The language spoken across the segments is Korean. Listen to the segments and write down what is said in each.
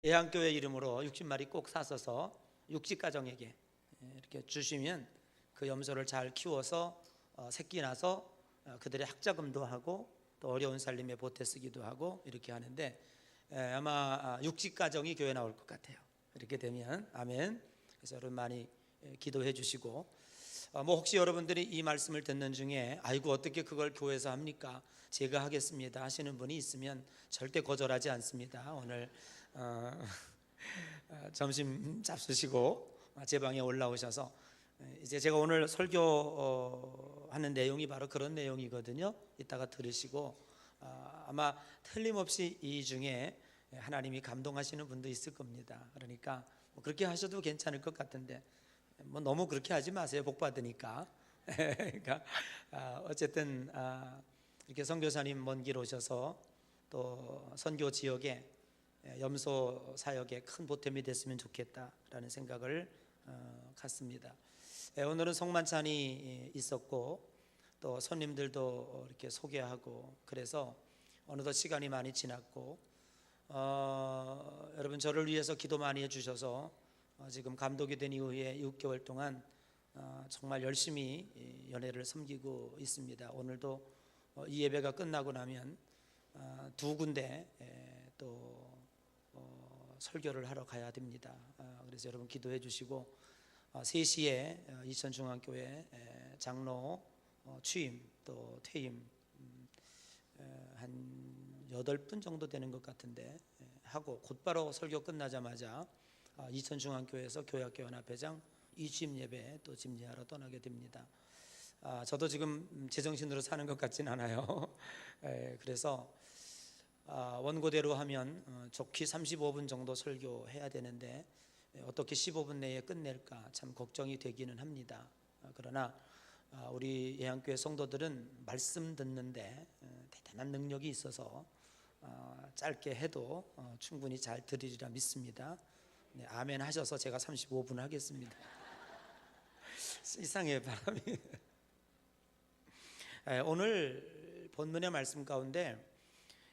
예안교회 이름으로 60마리 꼭 사서서 육지가정에게 이렇게 주시면 그 염소를 잘 키워서 새끼 나서 그들의 학자금도 하고 또 어려운 살림에 보태 쓰기도 하고 이렇게 하는데, 아마 육지가정이 교회 나올 것 같아요. 이렇게 되면 아멘. 그래서 여러분 많이 기도해 주시고, 혹시 여러분들이 이 말씀을 듣는 중에 아이고 어떻게 그걸 교회에서 합니까? 제가 하겠습니다 하시는 분이 있으면 절대 거절하지 않습니다. 오늘 점심 잡수시고 제 방에 올라오셔서, 이제 제가 오늘 설교하는 내용이 바로 그런 내용이거든요. 이따가 들으시고 아마 틀림없이 이 중에 하나님이 감동하시는 분도 있을 겁니다. 그러니까 그렇게 하셔도 괜찮을 것 같은데 너무 그렇게 하지 마세요. 복 받으니까. 그러니까 어쨌든 이렇게 선교사님 먼 길 오셔서 또 선교 지역에 염소 사역에 큰 보탬이 됐으면 좋겠다라는 생각을 갖습니다. 오늘은 성만찬이 있었고 또 손님들도 이렇게 소개하고 그래서 어느덧 시간이 많이 지났고, 여러분 저를 위해서 기도 많이 해주셔서 지금 감독이 된 이후에 6개월 동안 정말 열심히 연회를 섬기고 있습니다. 오늘도 이 예배가 끝나고 나면 두 군데 또 설교를 하러 가야 됩니다. 그래서 여러분 기도해 주시고 3시에 이천중앙교회 장로 취임 또 퇴임 한 8분 정도 되는 것 같은데 하고 곧바로 설교 끝나자마자 이천중앙교회에서 교회학교 연합회장 이취임 예배 또 집례하러 떠나게 됩니다. 저도 지금 제정신으로 사는 것 같진 않아요. 그래서 원고대로 하면 좋게 35분 정도 설교해야 되는데 어떻게 15분 내에 끝낼까 참 걱정이 되기는 합니다. 그러나 우리 예안교회 성도들은 말씀 듣는데 대단한 능력이 있어서 짧게 해도 충분히 잘 들으리라 믿습니다. 네, 아멘 하셔서 제가 35분 하겠습니다. 이상해요 바람이. 오늘 본문의 말씀 가운데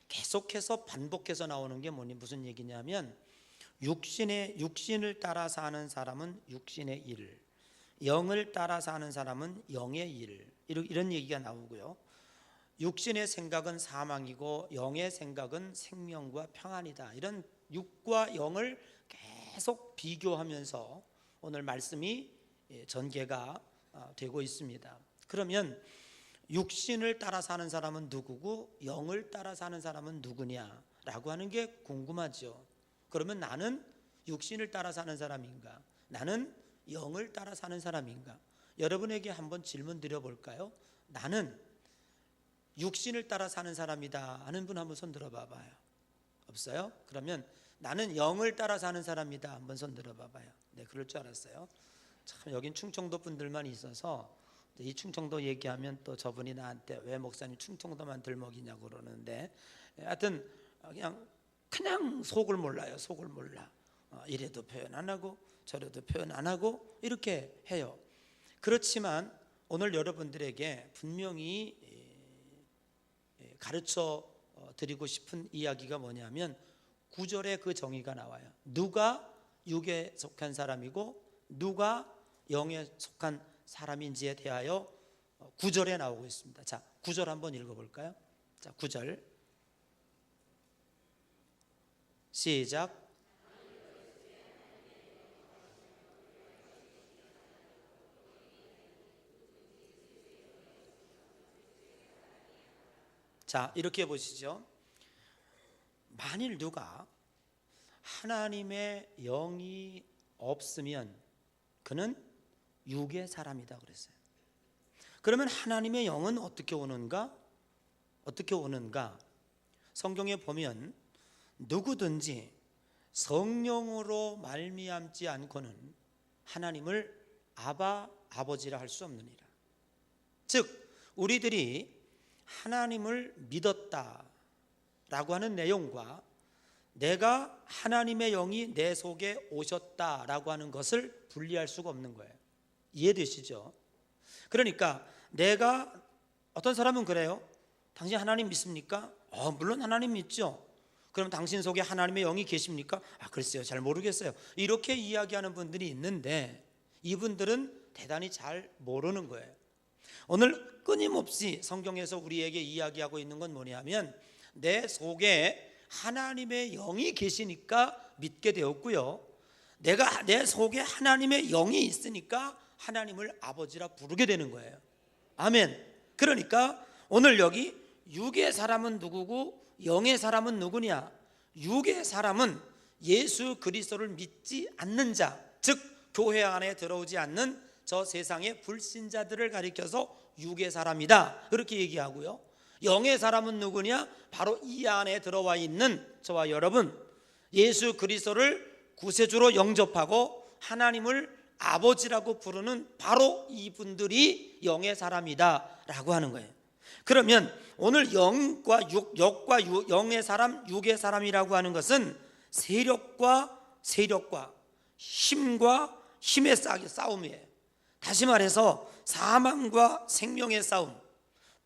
계속해서 반복해서 나오는 게 무슨 얘기냐면, 육신을 따라 사는 사람은 육신의 일, 영을 따라 사는 사람은 영의 일, 이런 얘기가 나오고요. 육신의 생각은 사망이고 영의 생각은 생명과 평안이다. 이런 육과 영을 계속 비교하면서 오늘 말씀이 전개가 되고 있습니다. 그러면 육신을 따라 사는 사람은 누구고 영을 따라 사는 사람은 누구냐라고 하는 게 궁금하죠. 그러면 나는 육신을 따라 사는 사람인가? 나는 영을 따라 사는 사람인가? 여러분에게 한번 질문 드려볼까요? 나는 육신을 따라 사는 사람이다 하는 분 한번 손 들어봐봐요. 없어요? 그러면 나는 영을 따라 사는 사람이다 한번 손 들어봐봐요. 네, 그럴 줄 알았어요. 참 여긴 충청도 분들만 있어서 이 충청도 얘기하면 또 저분이 나한테 왜 목사님 충청도만 들먹이냐고 그러는데, 하여튼 그냥 속을 몰라요. 속을 몰라. 이래도 표현 안 하고 저래도 표현 안 하고 이렇게 해요. 그렇지만 오늘 여러분들에게 분명히 가르쳐 드리고 싶은 이야기가 뭐냐면 9절에 그 정의가 나와요. 누가 육에 속한 사람이고 누가 영에 속한 사람인지에 대하여 9절에 나오고 있습니다. 자, 9절 한번 읽어볼까요? 자, 9절 시작. 자, 이렇게 보시죠. 만일 누가 하나님의 영이 없으면 그는 육의 사람이다 그랬어요. 그러면 하나님의 영은 어떻게 오는가? 어떻게 오는가? 성경에 보면 누구든지 성령으로 말미암지 않고는 하나님을 아버지라 할 수 없느니라. 즉 우리들이 하나님을 믿었다라고 하는 내용과 내가 하나님의 영이 내 속에 오셨다라고 하는 것을 분리할 수가 없는 거예요. 이해되시죠? 그러니까 내가, 어떤 사람은 그래요. 당신 하나님 믿습니까? 물론 하나님 믿죠. 그럼 당신 속에 하나님의 영이 계십니까? 글쎄요, 잘 모르겠어요. 이렇게 이야기하는 분들이 있는데 이분들은 대단히 잘 모르는 거예요. 오늘 끊임없이 성경에서 우리에게 이야기하고 있는 건 뭐냐면 내 속에 하나님의 영이 계시니까 믿게 되었고요, 내가 내 속에 하나님의 영이 있으니까 하나님을 아버지라 부르게 되는 거예요. 아멘. 그러니까 오늘 여기 육의 사람은 누구고 영의 사람은 누구냐? 육의 사람은 예수 그리스도를 믿지 않는 자, 즉 교회 안에 들어오지 않는 저 세상의 불신자들을 가리켜서 육의 사람이다, 그렇게 얘기하고요. 영의 사람은 누구냐? 바로 이 안에 들어와 있는 저와 여러분, 예수 그리스도를 구세주로 영접하고 하나님을 아버지라고 부르는 바로 이분들이 영의 사람이다 라고 하는 거예요. 그러면 오늘 영과 영의 사람, 육의 사람이라고 하는 것은 세력과 힘과 힘의 싸움이에요. 다시 말해서 사망과 생명의 싸움,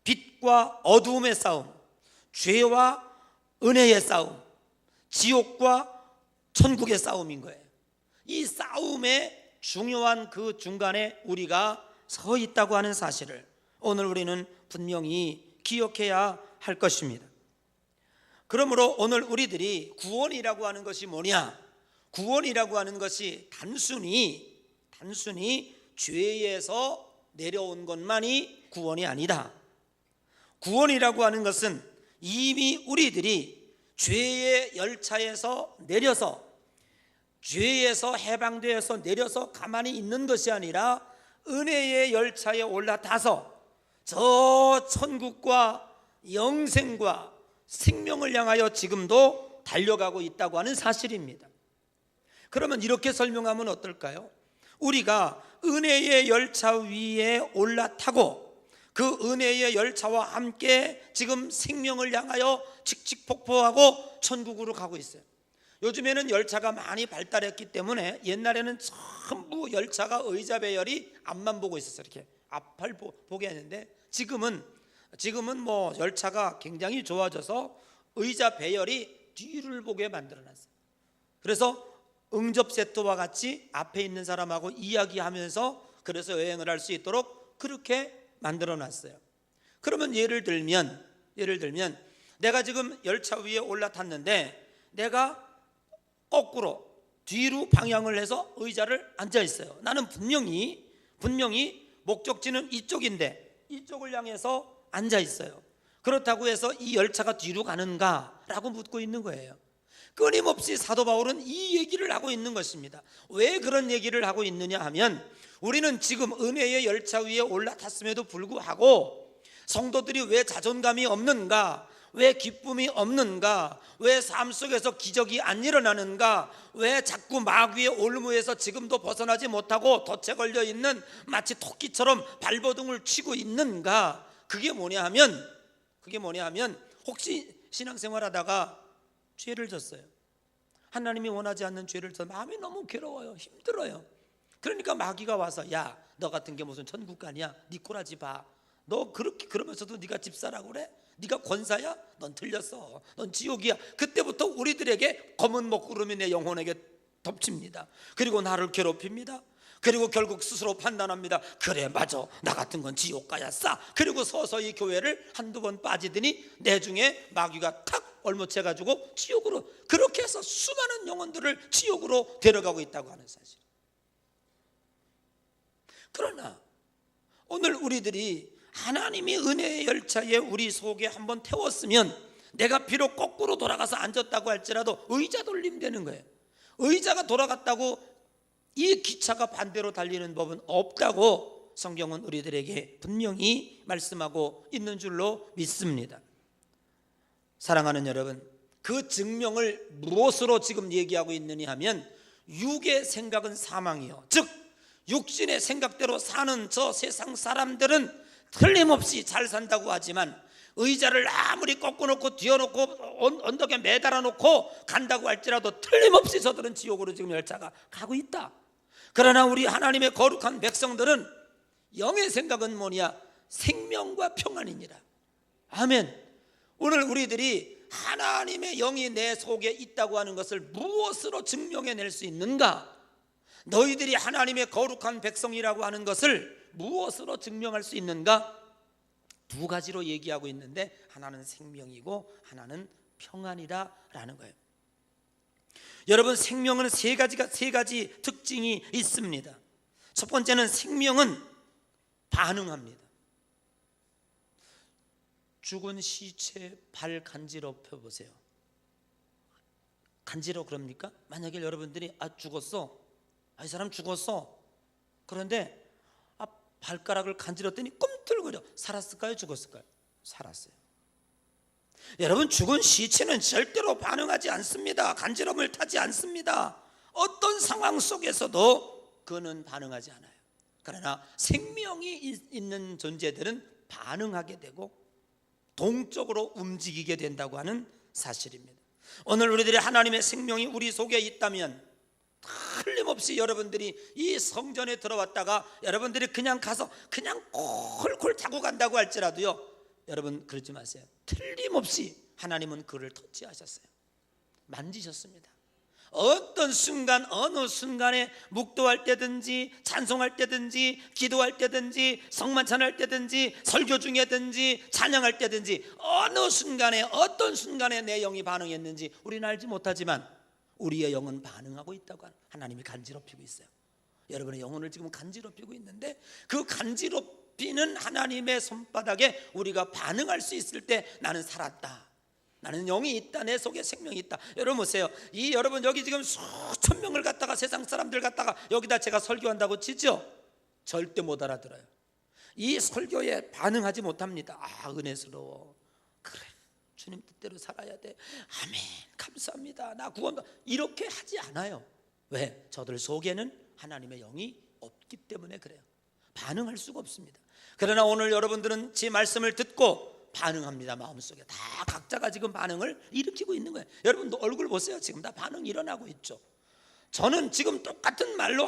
빛과 어두움의 싸움, 죄와 은혜의 싸움, 지옥과 천국의 싸움인 거예요. 이 싸움의 중요한 그 중간에 우리가 서 있다고 하는 사실을 오늘 우리는 분명히 기억해야 할 것입니다. 그러므로 오늘 우리들이 구원이라고 하는 것이 뭐냐? 구원이라고 하는 것이 단순히 죄에서 내려온 것만이 구원이 아니다. 구원이라고 하는 것은 이미 우리들이 죄의 열차에서 내려서, 죄에서 해방되어서 내려서 가만히 있는 것이 아니라 은혜의 열차에 올라타서 저 천국과 영생과 생명을 향하여 지금도 달려가고 있다고 하는 사실입니다. 그러면 이렇게 설명하면 어떨까요? 우리가 은혜의 열차 위에 올라타고 그 은혜의 열차와 함께 지금 생명을 향하여 칙칙폭폭하고 천국으로 가고 있어요. 요즘에는 열차가 많이 발달했기 때문에 옛날에는 전부 열차가 의자 배열이 앞만 보고 있었어요. 이렇게 앞을 보게 했는데 지금은 뭐 열차가 굉장히 좋아져서 의자 배열이 뒤를 보게 만들어놨어요. 그래서 응접 세트와 같이 앞에 있는 사람하고 이야기하면서 그래서 여행을 할 수 있도록 그렇게 만들어놨어요. 그러면 예를 들면 내가 지금 열차 위에 올라탔는데 내가 거꾸로 뒤로 방향을 해서 의자를 앉아 있어요. 나는 분명히 목적지는 이쪽인데 이쪽을 향해서 앉아 있어요. 그렇다고 해서 이 열차가 뒤로 가는가? 라고 묻고 있는 거예요. 끊임없이 사도 바울은 이 얘기를 하고 있는 것입니다. 왜 그런 얘기를 하고 있느냐 하면 우리는 지금 은혜의 열차 위에 올라탔음에도 불구하고 성도들이 왜 자존감이 없는가? 왜 기쁨이 없는가? 왜 삶 속에서 기적이 안 일어나는가? 왜 자꾸 마귀의 올무에서 지금도 벗어나지 못하고 덫에 걸려 있는 마치 토끼처럼 발버둥을 치고 있는가? 그게 뭐냐 하면 혹시 신앙생활하다가 죄를 졌어요. 하나님이 원하지 않는 죄를 져서 마음이 너무 괴로워요. 힘들어요. 그러니까 마귀가 와서 야, 너 같은 게 무슨 천국 가냐? 네 꼬라지 봐. 너 그렇게 그러면서도 네가 집사라고 그래? 네가 권사야? 넌 틀렸어. 넌 지옥이야. 그때부터 우리들에게 검은 먹구름이 내 영혼에게 덮칩니다. 그리고 나를 괴롭힙니다. 그리고 결국 스스로 판단합니다. 그래, 맞아, 나 같은 건 지옥 가야 싸. 그리고 서서히 교회를 한두 번 빠지더니 내 중에 마귀가 탁 얼머채가지고 지옥으로, 그렇게 해서 수많은 영혼들을 지옥으로 데려가고 있다고 하는 사실. 그러나 오늘 우리들이 하나님이 은혜의 열차에 우리 속에 한번 태웠으면 내가 비록 거꾸로 돌아가서 앉았다고 할지라도 의자 돌림 되는 거예요. 의자가 돌아갔다고 이 기차가 반대로 달리는 법은 없다고 성경은 우리들에게 분명히 말씀하고 있는 줄로 믿습니다. 사랑하는 여러분, 그 증명을 무엇으로 지금 얘기하고 있느냐 하면 육의 생각은 사망이요, 즉 육신의 생각대로 사는 저 세상 사람들은 틀림없이 잘 산다고 하지만 의자를 아무리 꺾어놓고 뒤어놓고 언덕에 매달아 놓고 간다고 할지라도 틀림없이 저들은 지옥으로 지금 열차가 가고 있다. 그러나 우리 하나님의 거룩한 백성들은 영의 생각은 뭐냐? 생명과 평안이니라. 아멘. 오늘 우리들이 하나님의 영이 내 속에 있다고 하는 것을 무엇으로 증명해낼 수 있는가? 너희들이 하나님의 거룩한 백성이라고 하는 것을 무엇으로 증명할 수 있는가? 두 가지로 얘기하고 있는데, 하나는 생명이고 하나는 평안이다라는 거예요. 여러분, 생명은 세 가지 특징이 있습니다. 첫 번째는 생명은 반응합니다. 죽은 시체 발 간지럽혀 보세요. 간지러 그럽니까? 만약에 여러분들이 죽었어, 이 사람 죽었어, 그런데 발가락을 간지렀더니 꿈틀거려. 살았을까요? 죽었을까요? 살았어요. 여러분, 죽은 시체는 절대로 반응하지 않습니다. 간지럼을 타지 않습니다. 어떤 상황 속에서도 그는 반응하지 않아요. 그러나 생명이 있는 존재들은 반응하게 되고 동적으로 움직이게 된다고 하는 사실입니다. 오늘 우리들의 하나님의 생명이 우리 속에 있다면 틀림없이 여러분들이 이 성전에 들어왔다가 여러분들이 그냥 가서 그냥 콜콜 타고 간다고 할지라도요, 여러분 그러지 마세요. 틀림없이 하나님은 그를 터치하셨어요. 만지셨습니다. 어떤 순간, 어느 순간에 묵도할 때든지 찬송할 때든지 기도할 때든지 성만찬할 때든지 설교 중에든지 찬양할 때든지 어느 순간에 어떤 순간에 내 영이 반응했는지 우리는 알지 못하지만 우리의 영은 반응하고 있다고 하나님이 간지럽히고 있어요. 여러분의 영혼을 지금 간지럽히고 있는데, 그 간지럽히는 하나님의 손바닥에 우리가 반응할 수 있을 때 나는 살았다, 나는 영이 있다, 내 속에 생명이 있다. 여러분 보세요. 여러분 여기 지금 수천 명을 갖다가, 세상 사람들 갖다가 여기다 제가 설교한다고 치죠? 절대 못 알아들어요. 이 설교에 반응하지 못합니다. 은혜스러워, 그래 주님 뜻대로 살아야 돼, 아멘 감사합니다, 나 구원받, 이렇게 하지 않아요. 왜? 저들 속에는 하나님의 영이 없기 때문에 그래요. 반응할 수가 없습니다. 그러나 오늘 여러분들은 제 말씀을 듣고 반응합니다. 마음속에 다 각자가 지금 반응을 일으키고 있는 거예요. 여러분도 얼굴 보세요. 지금 다 반응 일어나고 있죠. 저는 지금 똑같은 말로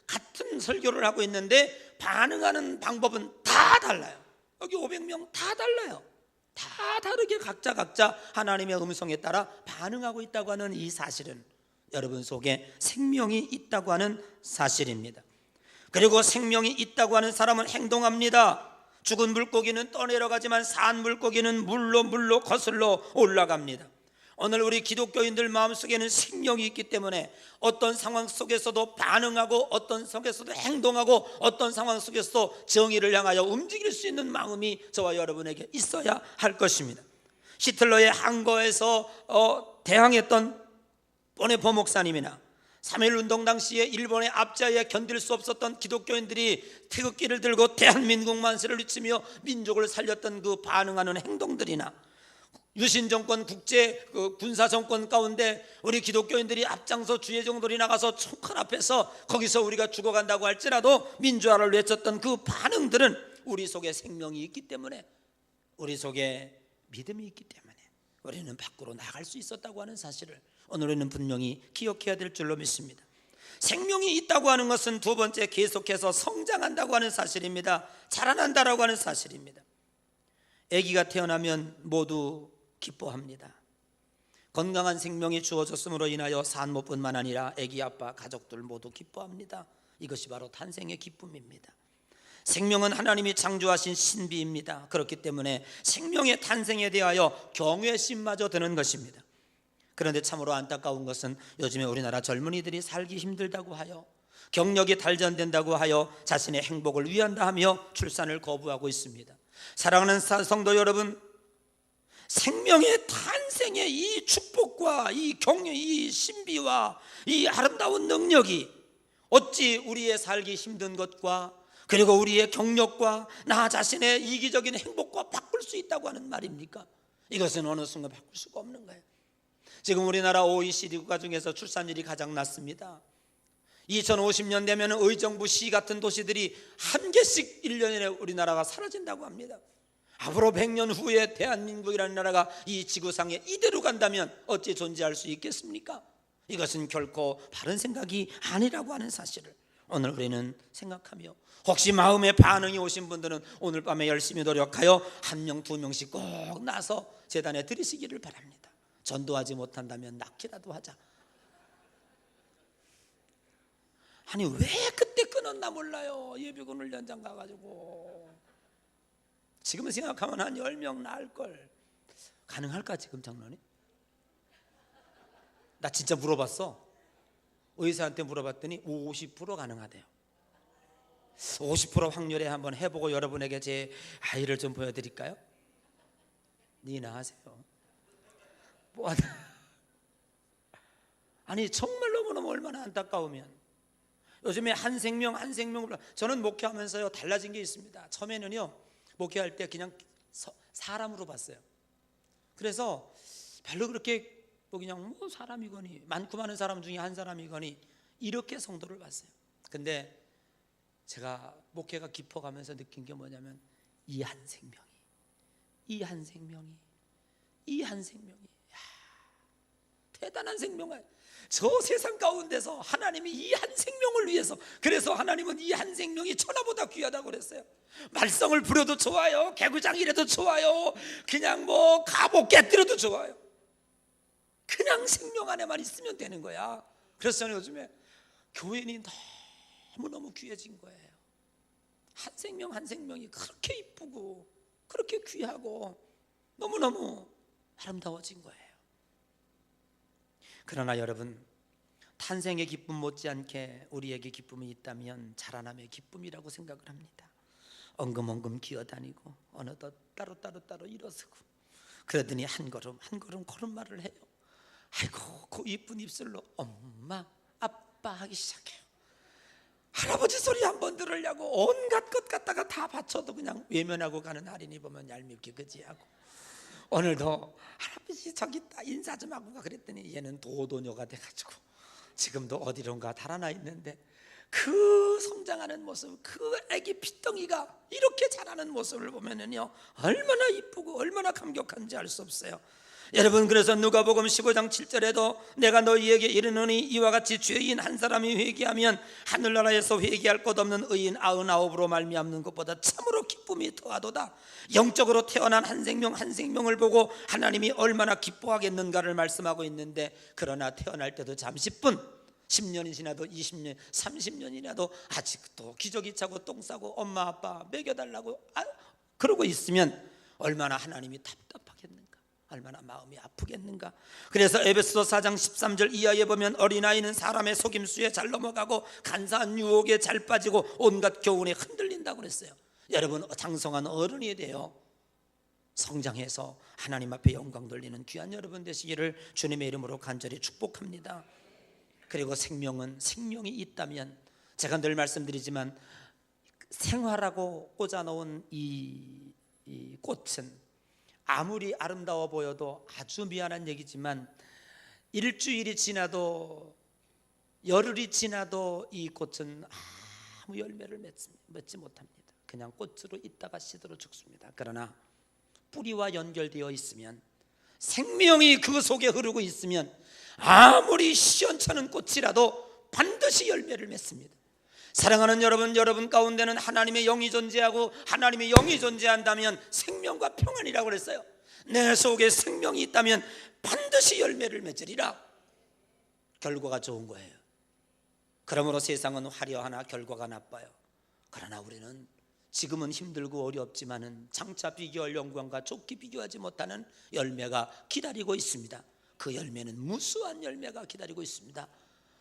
같은 설교를 하고 있는데 반응하는 방법은 다 달라요. 여기 500명 다 달라요. 다 다르게 각자 하나님의 음성에 따라 반응하고 있다고 하는 이 사실은 여러분 속에 생명이 있다고 하는 사실입니다. 그리고 생명이 있다고 하는 사람은 행동합니다. 죽은 물고기는 떠내려가지만 산 물고기는 물로 거슬러 올라갑니다. 오늘 우리 기독교인들 마음속에는 생명이 있기 때문에 어떤 상황 속에서도 반응하고 어떤 속에서도 행동하고 어떤 상황 속에서도 정의를 향하여 움직일 수 있는 마음이 저와 여러분에게 있어야 할 것입니다. 히틀러의 항거에서 대항했던 보네포 목사님이나 3.1운동 당시에 일본의 압제에 견딜 수 없었던 기독교인들이 태극기를 들고 대한민국 만세를 외치며 민족을 살렸던 그 반응하는 행동들이나 유신정권 국제 군사정권 가운데 우리 기독교인들이 앞장서 주의종들이 나가서 총칼 앞에서 거기서 우리가 죽어간다고 할지라도 민주화를 외쳤던 그 반응들은 우리 속에 생명이 있기 때문에, 우리 속에 믿음이 있기 때문에 우리는 밖으로 나갈 수 있었다고 하는 사실을 오늘은 분명히 기억해야 될 줄로 믿습니다. 생명이 있다고 하는 것은 두 번째, 계속해서 성장한다고 하는 사실입니다. 자라난다라고 하는 사실입니다. 아기가 태어나면 모두 기뻐합니다. 건강한 생명이 주어졌음으로 인하여 산모뿐만 아니라 아기 아빠 가족들 모두 기뻐합니다. 이것이 바로 탄생의 기쁨입니다. 생명은 하나님이 창조하신 신비입니다. 그렇기 때문에 생명의 탄생에 대하여 경외심마저 드는 것입니다. 그런데 참으로 안타까운 것은 요즘에 우리나라 젊은이들이 살기 힘들다고 하여, 경력이 단련된다고 하여 자신의 행복을 위한다 하며 출산을 거부하고 있습니다. 사랑하는 성도 여러분, 생명의 탄생의 이 축복과 이 경외, 이 신비와 이 아름다운 능력이 어찌 우리의 살기 힘든 것과 그리고 우리의 경력과 나 자신의 이기적인 행복과 바꿀 수 있다고 하는 말입니까? 이것은 어느 순간 바꿀 수가 없는 거예요. 지금 우리나라 OECD 국가 중에서 출산율이 가장 낮습니다. 2050년 되면 의정부 시 같은 도시들이 한 개씩 1년에 우리나라가 사라진다고 합니다. 앞으로 100년 후에 대한민국이라는 나라가 이 지구상에 이대로 간다면 어찌 존재할 수 있겠습니까? 이것은 결코 바른 생각이 아니라고 하는 사실을 오늘 우리는 생각하며, 혹시 마음의 반응이 오신 분들은 오늘 밤에 열심히 노력하여 한 명, 두 명씩 꼭 나서 제단에 드리시기를 바랍니다. 전도하지 못한다면 낳기라도 하자. 아니 왜 그때 끊었나 몰라요. 예비군 훈련장 가가지고. 지금 생각하면 한 10명 낳을걸. 가능할까 지금 장로님? 나 진짜 물어봤어. 의사한테 물어봤더니 50% 가능하대요. 50% 확률에 한번 해보고 여러분에게 제 아이를 좀 보여드릴까요? 니나 하세요. 뭐 아니 정말 너무너무 얼마나 안타까우면, 요즘에 한 생명을 저는 목회하면서요 달라진 게 있습니다. 처음에는요 목회할 때 그냥 사람으로 봤어요. 그래서 별로 그렇게 뭐 그냥 뭐 사람이거니 많고 많은 사람 중에 한 사람이거니 이렇게 성도를 봤어요. 근데 제가 목회가 깊어가면서 느낀 게 뭐냐면 이 한 생명이 대단한 생명을, 저 세상 가운데서 하나님이 이 한 생명을 위해서, 그래서 하나님은 이 한 생명이 천하보다 귀하다고 그랬어요. 말썽을 부려도 좋아요, 개구장이라도 좋아요, 그냥 뭐 갑옷 깨뜨려도 좋아요. 그냥 생명 안에만 있으면 되는 거야. 그래서 저는 요즘에 교인이 너무너무 귀해진 거예요. 한 생명 한 생명이 그렇게 이쁘고 그렇게 귀하고 너무너무 아름다워진 거예요. 그러나 여러분, 탄생의 기쁨 못지않게 우리에게 기쁨이 있다면 자라남의 기쁨이라고 생각을 합니다. 엉금엉금 기어다니고 어느덧 따로 일어서고, 그러더니 한 걸음 걸음마를 해요. 아이고 그 이쁜 입술로 엄마 아빠 하기 시작해요. 할아버지 소리 한번 들으려고 온갖 것 갖다가 다 바쳐도 그냥 외면하고 가는 할인이 보면 얄밉게 그지하고, 오늘도 할아버지 저기 있다 인사 좀 하고 가 그랬더니 얘는 도도녀가 돼가지고 지금도 어디론가 달아나 있는데, 그 성장하는 모습, 그 애기 피덩이가 이렇게 자라는 모습을 보면은요 얼마나 이쁘고 얼마나 감격한지 알 수 없어요. 여러분, 그래서 누가복음 15장 7절에도 내가 너희에게 이르노니 이와 같이 죄인 한 사람이 회개하면 하늘나라에서 회개할 것 없는 의인 99으로 말미암는 것보다 참으로 기쁨이 더하도다. 영적으로 태어난 한 생명을 보고 하나님이 얼마나 기뻐하겠는가를 말씀하고 있는데, 그러나 태어날 때도 잠시뿐 10년이 지나도 20년 30년이라도 아직도 기저귀 차고 똥 싸고 엄마 아빠 먹여달라고 그러고 있으면 얼마나 하나님이 답답하겠는가, 얼마나 마음이 아프겠는가. 그래서 에베소서 4장 13절 이하에 보면 어린아이는 사람의 속임수에 잘 넘어가고 간사한 유혹에 잘 빠지고 온갖 교훈에 흔들린다고 그랬어요. 여러분, 장성한 어른이 돼요 성장해서 하나님 앞에 영광 돌리는 귀한 여러분 되시기를 주님의 이름으로 간절히 축복합니다. 그리고 생명이 있다면, 제가 늘 말씀드리지만 생화라고 꽂아놓은 이 꽃은 아무리 아름다워 보여도 아주 미안한 얘기지만 일주일이 지나도 열흘이 지나도 이 꽃은 아무 열매를 맺지 못합니다. 그냥 꽃으로 있다가 시들어 죽습니다. 그러나 뿌리와 연결되어 있으면, 생명이 그 속에 흐르고 있으면 아무리 시원찮은 꽃이라도 반드시 열매를 맺습니다. 사랑하는 여러분 가운데는 하나님의 영이 존재하고 하나님의 영이 존재한다면 생명과 평안이라고 그랬어요. 내 속에 생명이 있다면 반드시 열매를 맺으리라. 결과가 좋은 거예요. 그러므로 세상은 화려하나 결과가 나빠요. 그러나 우리는 지금은 힘들고 어렵지만은 장차 비교할 영광과 좋게 비교하지 못하는 열매가 기다리고 있습니다. 그 열매는 무수한 열매가 기다리고 있습니다.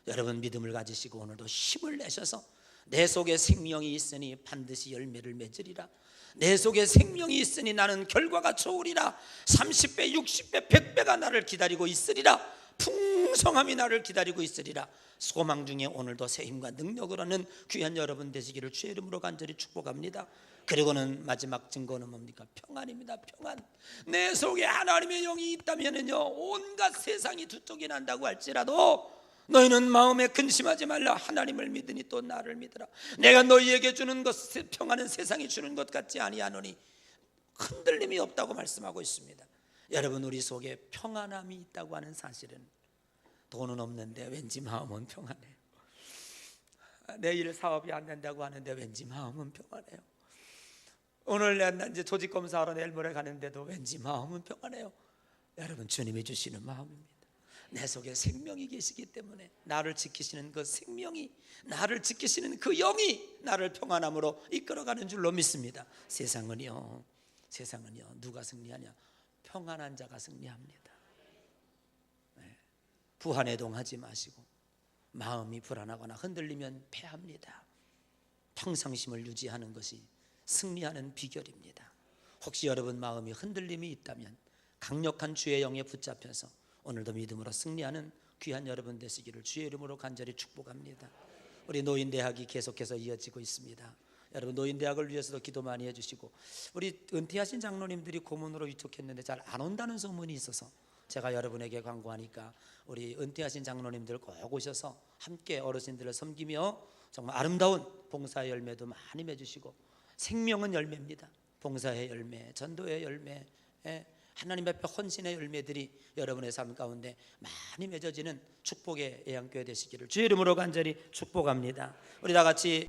여러분, 믿음을 가지시고 오늘도 힘을 내셔서 내 속에 생명이 있으니 반드시 열매를 맺으리라. 내 속에 생명이 있으니 나는 결과가 좋으리라. 30배, 60배, 100배가 나를 기다리고 있으리라. 풍성함이 나를 기다리고 있으리라. 소망 중에 오늘도 새 힘과 능력을 얻는 귀한 여러분 되시기를 주의 이름으로 간절히 축복합니다. 그리고는 마지막 증거는 뭡니까? 평안입니다. 평안. 내 속에 하나님의 영이 있다면은요 온갖 세상이 두쪽이 난다고 할지라도 너희는 마음에 근심하지 말라. 하나님을 믿으니 또 나를 믿으라. 내가 너희에게 주는 것, 평안은 세상이 주는 것 같지 아니하노니 흔들림이 없다고 말씀하고 있습니다. 여러분, 우리 속에 평안함이 있다고 하는 사실은, 돈은 없는데 왠지 마음은 평안해요. 내일 사업이 안 된다고 하는데 왠지 마음은 평안해요. 오늘 난 이제 조직 검사하러 내일 모레 가는데도 왠지 마음은 평안해요. 여러분, 주님이 주시는 마음입니다. 내 속에 생명이 계시기 때문에 나를 지키시는 그 생명이, 나를 지키시는 그 영이 나를 평안함으로 이끌어가는 줄로 믿습니다. 세상은요 누가 승리하냐? 평안한 자가 승리합니다. 부안해동하지 마시고, 마음이 불안하거나 흔들리면 패합니다. 평상심을 유지하는 것이 승리하는 비결입니다. 혹시 여러분 마음이 흔들림이 있다면 강력한 주의 영에 붙잡혀서 오늘도 믿음으로 승리하는 귀한 여러분 되시기를 주의 이름으로 간절히 축복합니다. 우리 노인대학이 계속해서 이어지고 있습니다. 여러분, 노인대학을 위해서도 기도 많이 해주시고, 우리 은퇴하신 장로님들이 고문으로 위촉했는데 잘 안 온다는 소문이 있어서 제가 여러분에게 광고하니까 우리 은퇴하신 장로님들 꼭 오셔서 함께 어르신들을 섬기며 정말 아름다운 봉사의 열매도 많이 맺으시고, 생명은 열매입니다. 봉사의 열매, 전도의 열매, 하나님 앞에 헌신의 열매들이 여러분의 삶 가운데 많이 맺어지는 축복의 예양교회 되시기를 주의 이름으로 간절히 축복합니다. 우리 다 같이